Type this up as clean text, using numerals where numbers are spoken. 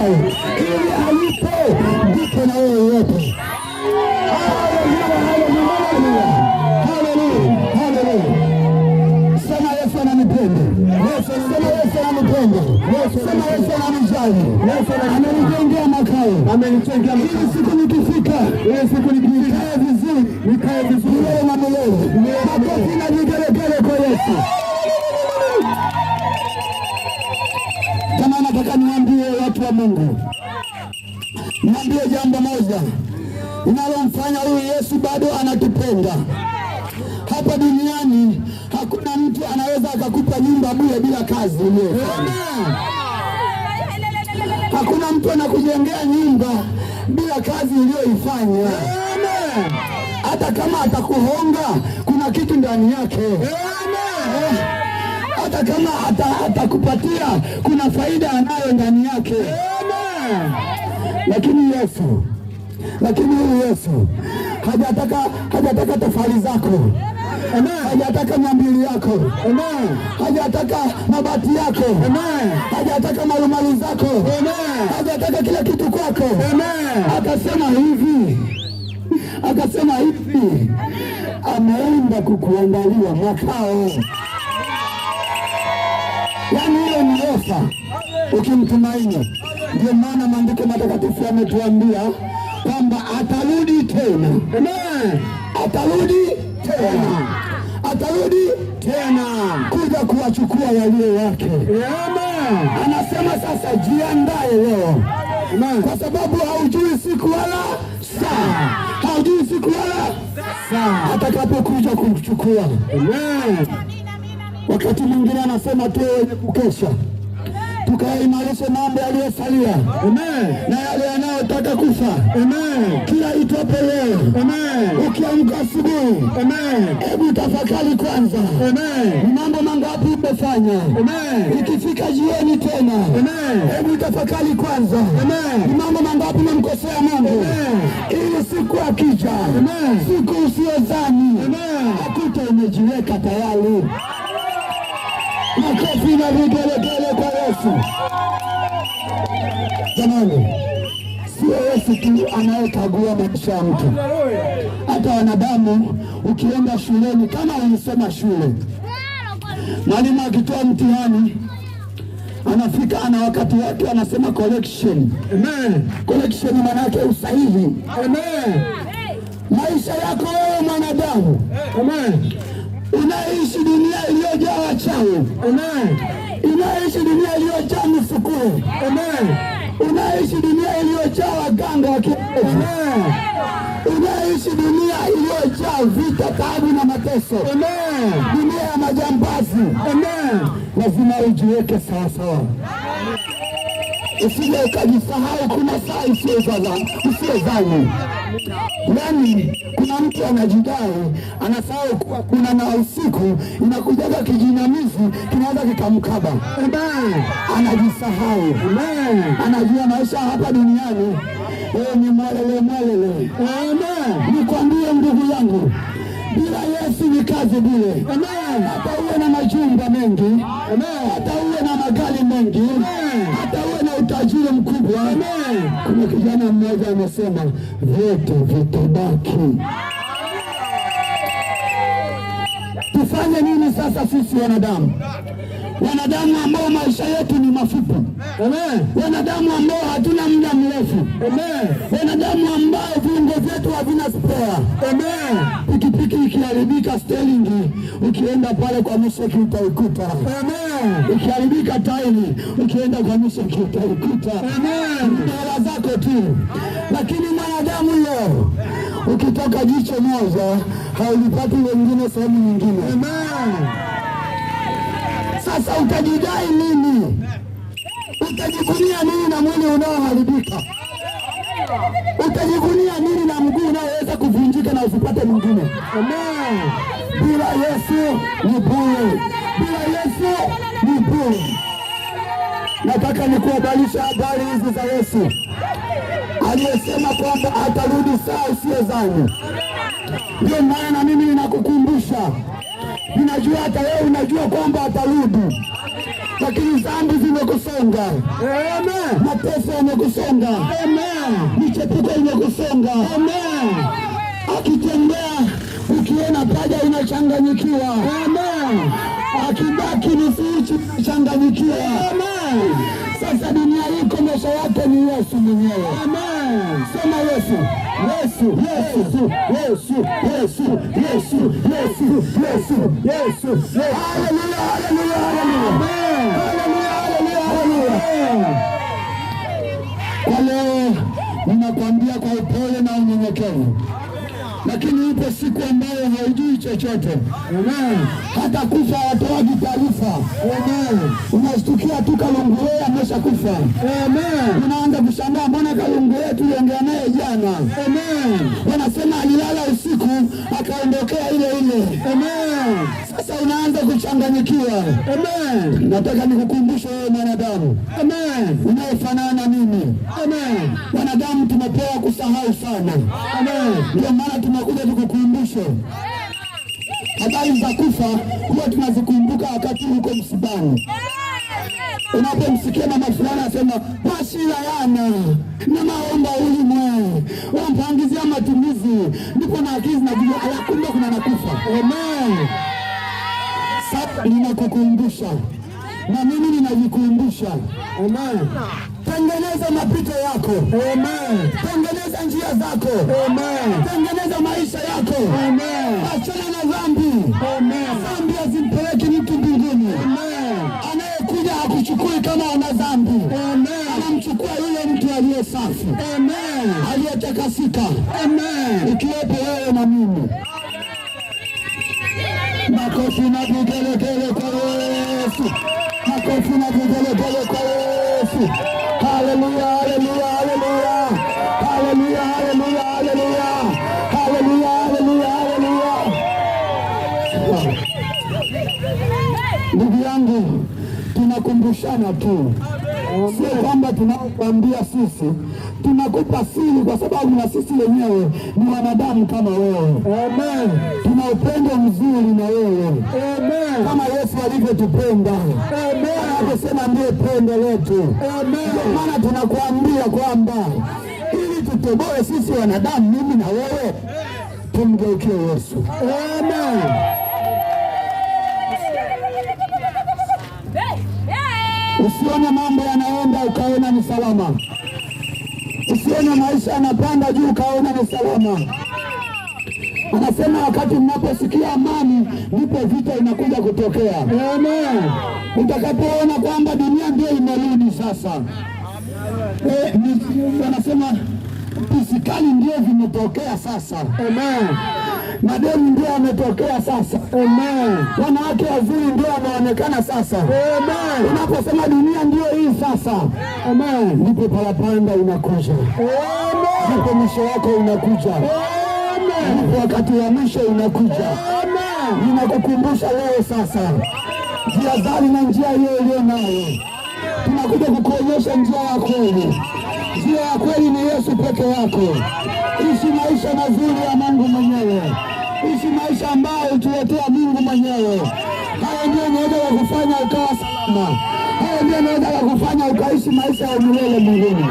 Makao. Ili alipo ndipo na wewe uwepo. Sema Yesu ananipenda. Sema Yesu ananipenda. Sema Yesu ananijali. Amenijengea makao. Amenijengea makao. Ili siku nikifika, nikae vizuri milele na milele. Makofi na vigelegele kwa Yesu. Kama nataka niwaambie watu wa Mungu, niambie jambo moja linalomfanya huyu Yesu bado anatupenda. Hapa duniani hakuna mtu anaweza akakupa nyumba bure bila kazi uliyofanya. Hakuna mtu anakujengea nyumba bila kazi uliyoifanya. Hata kama atakuhonga, kuna kitu ndani yake. Hata kama atakupatia, kuna faida anayo ndani yake. Lakini huyu Yesu hajataka tofali zako. Hajataka nyambili yako. Hajataka mabati yako. Hajataka marumaru zako. Hajataka kila kitu kwako. Akasema hivi, ameenda kukuandalia makao. Yaani hiyo ni ofa ukimtumaini. Ndio maana maandiko matakatifu yametuambia kwamba atarudi tena. Atarudi tena kuja kuwachukua walio wake. Anasema sasa jiandae leo, kwa sababu haujui siku wala saa atakapokuja kumchukua. Wakati mwingine anasema tu wenye kukesha tukaimarishe mambo yaliyosalia na yale yanayotaka kufa. Kila itwapo leo, ukiamka asubuhi, hebu tafakari kwanza, ni mambo mangapi umefanya. Ikifika jioni tena, hebu tafakari kwanza, ni mambo mangapi umemkosea Mungu, ili siku akija, siku usiyodhani, akuta umejiweka tayari. Makofi na vigelegele kwa Yesu. Jamani, sio Yesu tu anayekagua maisha ya mtu. Hata wanadamu, ukienda shuleni, kama ulisoma shule, mwalimu akitoa mtihani, anafika ana wakati wake, anasema correction. Correction maana yake usahihi. Maisha yako wewe mwanadamu, unaishi dunia iliyojaa wachawi. Unaishi dunia iliyojaa misukuru. Unaishi dunia iliyojaa waganga wa kienyeji. Unaishi dunia iliyojaa vita, taabu na mateso. Dunia ya majambazi. Lazima ujiweke sawasawa, usije ukajisahau. Kuna saa isiyozani. Yaani kuna mtu anajidai, anasahau kuwa kuna na usiku inakujaga kijinamizi kinaweza kikamkaba. Anajisahau. Anajua maisha hapa duniani ni mwelele. Nikwambie ndugu yangu, bila Yesu ni kazi bure. Hata uwe na majumba mengi, hata uwe na magari mengi, hata uwe na utajiri mkubwa. Kuna kijana mmoja amesema vyote vitabaki. Tufanye nini sasa sisi wanadamu? Wanadamu ambao maisha yetu ni mafupi. Wanadamu ambao hatuna muda mrefu. Wanadamu ambao viungo vyetu havina spare. Pikipiki ikiharibika steering, ukienda pale kwa msheki utaikuta. Ikiharibika tairi, ukienda kwa msheki utaikuta. Hela zako tu. Lakini mwanadamu leo, ukitoka jicho moja haulipati wengine sehemu nyingine. Sasa utajidai nini? Utajivunia nini na mwili unaoharibika? Utajivunia nini na mguu unaoweza kuvunjika na usipate mwingine? Bila Yesu ni bure. Bila Yesu ni bure. Nataka nikuhabarisha habari hizi za Yesu aliyesema kwamba atarudi saa usiyodhani. Ndio maana mimi ninakukumbusha. Ninajua hata wewe unajua kwamba atarudi. lakini dhambi zimekusonga. Amen. Mateso yamekusonga. Amen. Michepuko imekusonga. Amen. Akitembea ukiona paja inachanganyikiwa. Amen. Akibaki nusu changanyikiwa. Amen. Sasa dunia hii komesho yake ni Yesu mwenyewe. Amen. Sema Yesu. Yesu, Yesu, Yesu, Yesu, Yesu, Yesu, Yesu, Yesu. Haleluya, haleluya, haleluya. Amen. Haleluya, haleluya, haleluya. Kwa leo ninakwambia kwa upole na unyenyekevu, lakini ipo siku ambayo haujui chochote. Amen. Hata kufa watoaji taarifa. Amen. Unashtukia tu Kalunguwe ameshakufa. Amen. Unaanza kushangaa, mbona Kalunguwe tuliongea naye jana? Amen. Wanasema alilala usiku akaondokea ile ile. Amen. Sasa unaanza kuchanganyikiwa. Amen. Nataka nikukumbushe wewe mwanadamu. Amen. Unaofanana mimi. Amen. Wanadamu tumepewa kusahau sana. Amen. Ndio maana tunakuja tukukumbushe habari za kufa, huwa tunazikumbuka wakati uko msibani. Unapomsikia mama fulani asema pasila yana na maomba ulimwe wampangizia matumizi, ndipo na akizi na kujua kumbe kuna nakufa. Amen. Sasa ninakukumbusha na mimi ninajikumbusha. Amen. Tengeneza mapito yako. Amen. Tengeneza njia zako. Amen. Tengeneza maisha yako. Amen. Achana na dhambi. Amen. Dhambi hazimpeleki mtu mbinguni. Amen. Anayekuja hakuchukui kama una dhambi. Amen. Anamchukua yule mtu aliye safi. Amen. Aliyetakasika. Amen. Ikiwepo wewe na mimi. Makofi na vigelegele kwa Yesu. Makofi na vigelegele kwa Yesu. Haleluya, haleluya, haleluya. Haleluya, haleluya, haleluya. Haleluya, haleluya, haleluya. Ndugu yangu, tunakumbushana tu. Sio kwamba tunakwambia sisi, tunakupa siri kwa sababu na sisi wenyewe ni wanadamu kama wewe. Amen. Tuna upendo mzuri na wewe. Amen. Kama Yesu alivyotupenda. Amen. Anasema ndiye pendo letu. Amen. Ndio maana tunakuambia kwamba ili tutoboe sisi wanadamu, mimi na wewe, tumgeukie Yesu. Amen. Usione mambo yanaenda ukaona ni salama. Usione maisha yanapanda juu ukaona ni salama. Anasema wakati mnaposikia amani ndipo vita inakuja kutokea. Amen. Utakapoona kwamba dunia ndio imerudi sasa. Anasema pisikali ndio vimetokea sasa. Amen. Mademu ndio yametokea sasa. Amen. Wanawake wazuri ndio wanaonekana sasa. Amen. Unaposema dunia ndio hii sasa. Amen. Ndipo parapanda inakuja. Amen. Ndipo mwisho wako unakuja. Amen. Ndipo wakati wa mwisho unakuja. Amen. Ninakukumbusha leo sasa, jihadhari na njia hiyo iliyo nayo. Tunakuja kukuonyesha njia ya kweli. Njia ya kweli ni Yesu peke yako. Ishi maisha mazuri ya Mungu mwenyewe. Ishi maisha ambayo utuletea Mungu mwenyewe. Hayo ndio yanaweza kukufanya ukawa salama. Hayo ndio yanaweza kukufanya ukaishi maisha ya milele mbinguni.